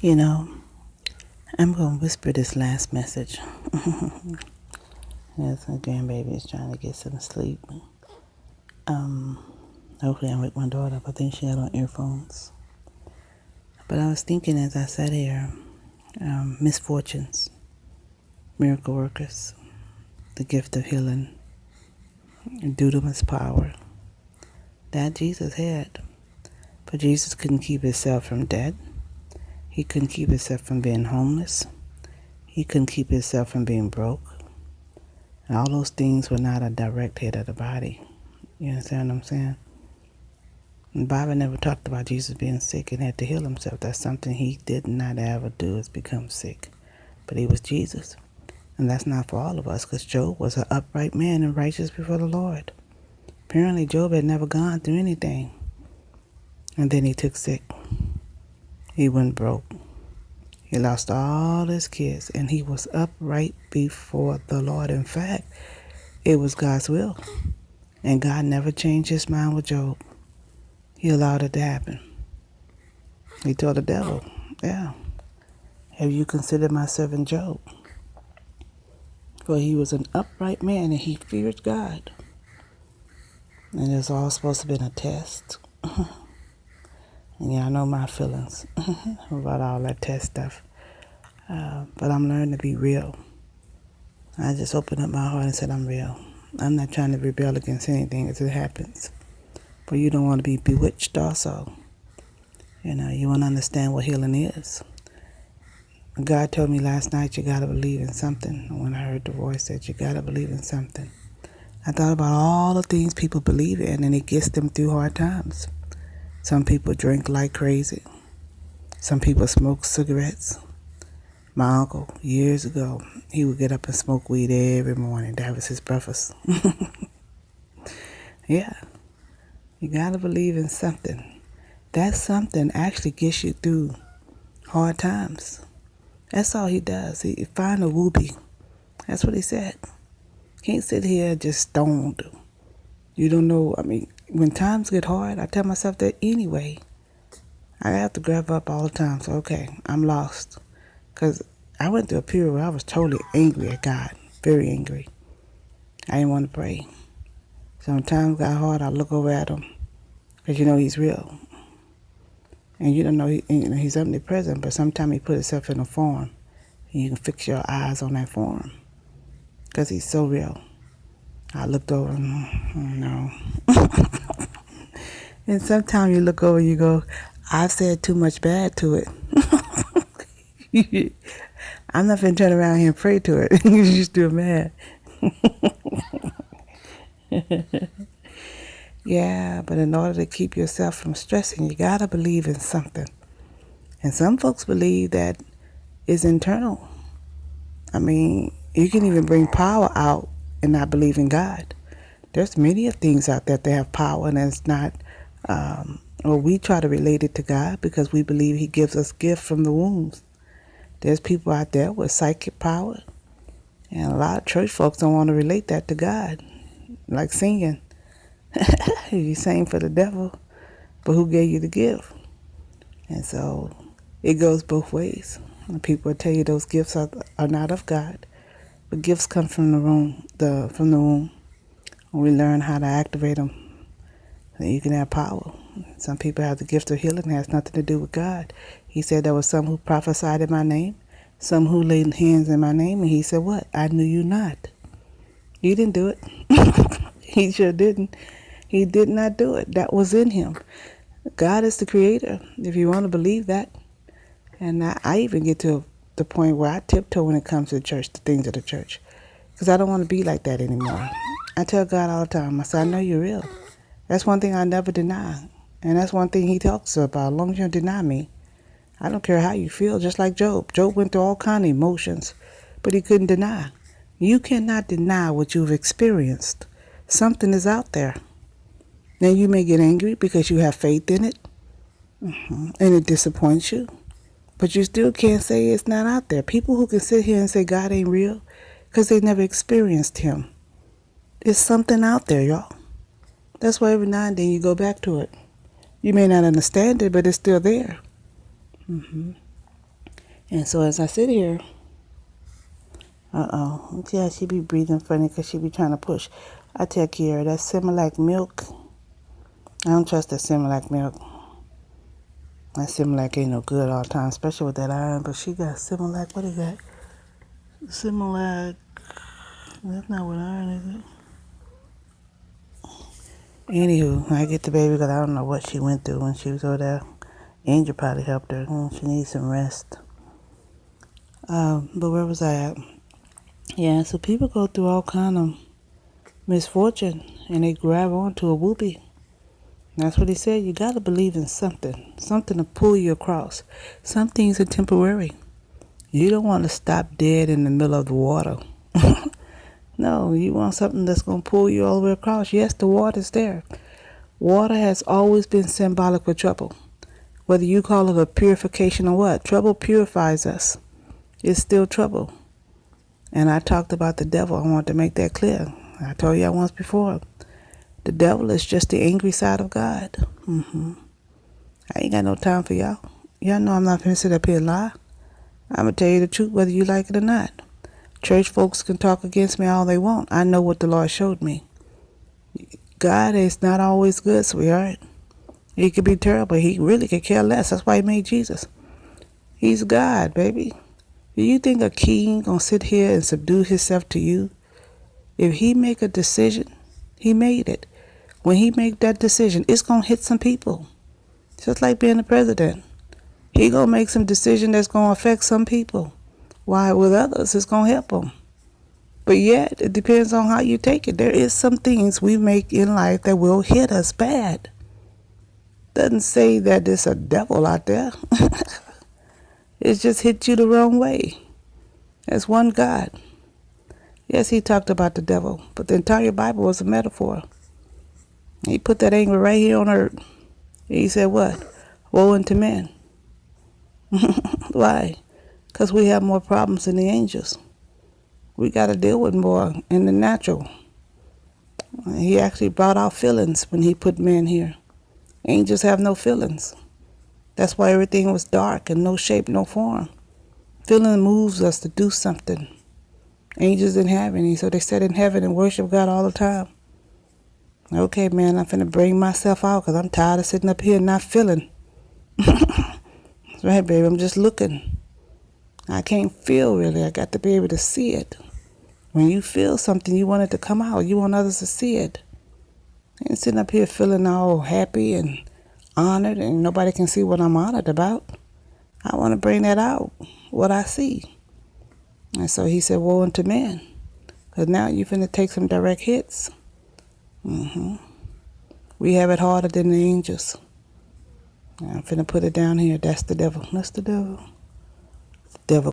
You know, I'm going to whisper this last message. Yes, my grandbaby is trying to get some sleep. Hopefully I wake my daughter up. I think she had on earphones. But I was thinking as I sat here, misfortunes, miracle workers, the gift of healing, dunamis power that Jesus had. But Jesus couldn't keep himself from death. He couldn't keep himself from being homeless. He couldn't keep himself from being broke. And all those things were not a direct hit of the body. You understand what I'm saying? The Bible never talked about Jesus being sick and had to heal himself. That's something he did not ever do, is become sick. But he was Jesus. And that's not for all of us, because Job was an upright man and righteous before the Lord. Apparently Job had never gone through anything. And then he took sick. He went broke. He lost all his kids, and he was upright before the Lord. In fact, it was God's will. And God never changed his mind with Job. He allowed it to happen. He told the devil, yeah, have you considered my servant Job? For he was an upright man and he feared God. And it's all supposed to have been a test. And yeah, I know my feelings about all that test stuff. But I'm learning to be real. I just opened up my heart and said I'm real. I'm not trying to rebel against anything as it happens. But you don't want to be bewitched also. You want to understand what healing is. God told me last night, you got to believe in something. When I heard the voice that you got to believe in something, I thought about all the things people believe in, and it gets them through hard times. Some people drink like crazy. Some people smoke cigarettes. My uncle, years ago, he would get up and smoke weed every morning. That was his breakfast. Yeah, you got to believe in something. That something actually gets you through hard times. That's all he does. He find a whoopee. That's what he said. Can't sit here just stoned. You don't know. When times get hard, I tell myself that anyway. I have to grab up all the time. So, okay, I'm lost. Because I went through a period where I was totally angry at God. Very angry. I didn't want to pray. So when times got hard, I look over at him. Because he's real. And you don't know, he's omnipresent, but sometimes he put himself in a form. And you can fix your eyes on that form. Because he's so real. I looked over and, no. And sometimes you look over and you go, I've said too much bad to it. I'm not going to turn around here and pray to it. You're just too mad. Yeah, but in order to keep yourself from stressing, you got to believe in something. And some folks believe that it's internal. You can even bring power out and not believe in God. There's many of things out there that have power, and it's not, or we try to relate it to God because we believe he gives us gifts from the wombs. There's people out there with psychic power, and a lot of church folks don't want to relate that to God, like singing. You sing for the devil, but who gave you the gift? And so it goes both ways. And people will tell you those gifts are not of God, but gifts come from the womb. When we learn how to activate them, then you can have power. Some people have the gift of healing. It has nothing to do with God. He said there were some who prophesied in my name, some who laid hands in my name, and he said, what? I knew you not. You didn't do it. He sure didn't. He did not do it. That was in him. God is the creator, if you want to believe that. And I even get to the point where I tiptoe when it comes to the church, the things of the church. Because I don't want to be like that anymore. I tell God all the time, I say, I know you're real. That's one thing I never deny. And that's one thing he talks about. As long as you don't deny me, I don't care how you feel, just like Job. Job went through all kind of emotions, but he couldn't deny. You cannot deny what you've experienced. Something is out there. Now you may get angry because you have faith in it, and it disappoints you. But you still can't say it's not out there. People who can sit here and say God ain't real because they never experienced him. There's something out there, y'all. That's why every now and then you go back to it. You may not understand it, but it's still there. And so as I sit here, see how she be breathing funny because she be trying to push. I tell Kiara, that Similac milk, I don't trust that Similac milk. That Similac ain't no good all the time, especially with that iron. But she got Similac, what is that? Similac, that's not what iron is it? Anywho, I get the baby because I don't know what she went through when she was over there. Angel probably helped her. She needs some rest. But where was I at? Yeah, so people go through all kind of misfortune and they grab onto a whoopee. That's what he said. You got to believe in something to pull you across. Some things are temporary. You don't want to stop dead in the middle of the water. No, you want something that's going to pull you all the way across. Yes, the water's there. Water has always been symbolic for trouble. Whether you call it a purification or what, trouble purifies us. It's still trouble. And I talked about the devil. I want to make that clear. I told you once before. The devil is just the angry side of God. I ain't got no time for y'all. Y'all know I'm not going to sit up here and lie. I'm going to tell you the truth whether you like it or not. Church folks can talk against me all they want. I know what the Lord showed me. God is not always good, sweetheart. He could be terrible. He really could care less. That's why he made Jesus. He's God, baby. Do you think a king gonna sit here and subdue himself to you? If he make a decision, he made it. When he make that decision, it's gonna hit some people. Just like being the president. He gonna make some decision that's gonna affect some people. While with others, it's gonna help them. But yet, it depends on how you take it. There is some things we make in life that will hit us bad. Doesn't say that there's a devil out there. It's just hit you the wrong way. There's one God. Yes, he talked about the devil, but the entire Bible was a metaphor. He put that anger right here on earth. He said what? Woe unto men. Why? Because we have more problems than the angels. We got to deal with more in the natural. He actually brought out feelings when he put men here. Angels have no feelings. That's why everything was dark and no shape, no form. Feeling moves us to do something. Angels didn't have any, so they sat in heaven and worship God all the time. Okay, man, I'm finna bring myself out because I'm tired of sitting up here and not feeling. That's right, baby, I'm just looking. I can't feel really. I got to be able to see it. When you feel something, you want it to come out. You want others to see it. I ain't sitting up here feeling all happy and honored and nobody can see what I'm honored about. I want to bring that out, what I see. And so he said, woe unto men. Because now you're finna take some direct hits. We have it harder than the angels. I'm finna put it down here. That's the devil. That's the devil. The devil.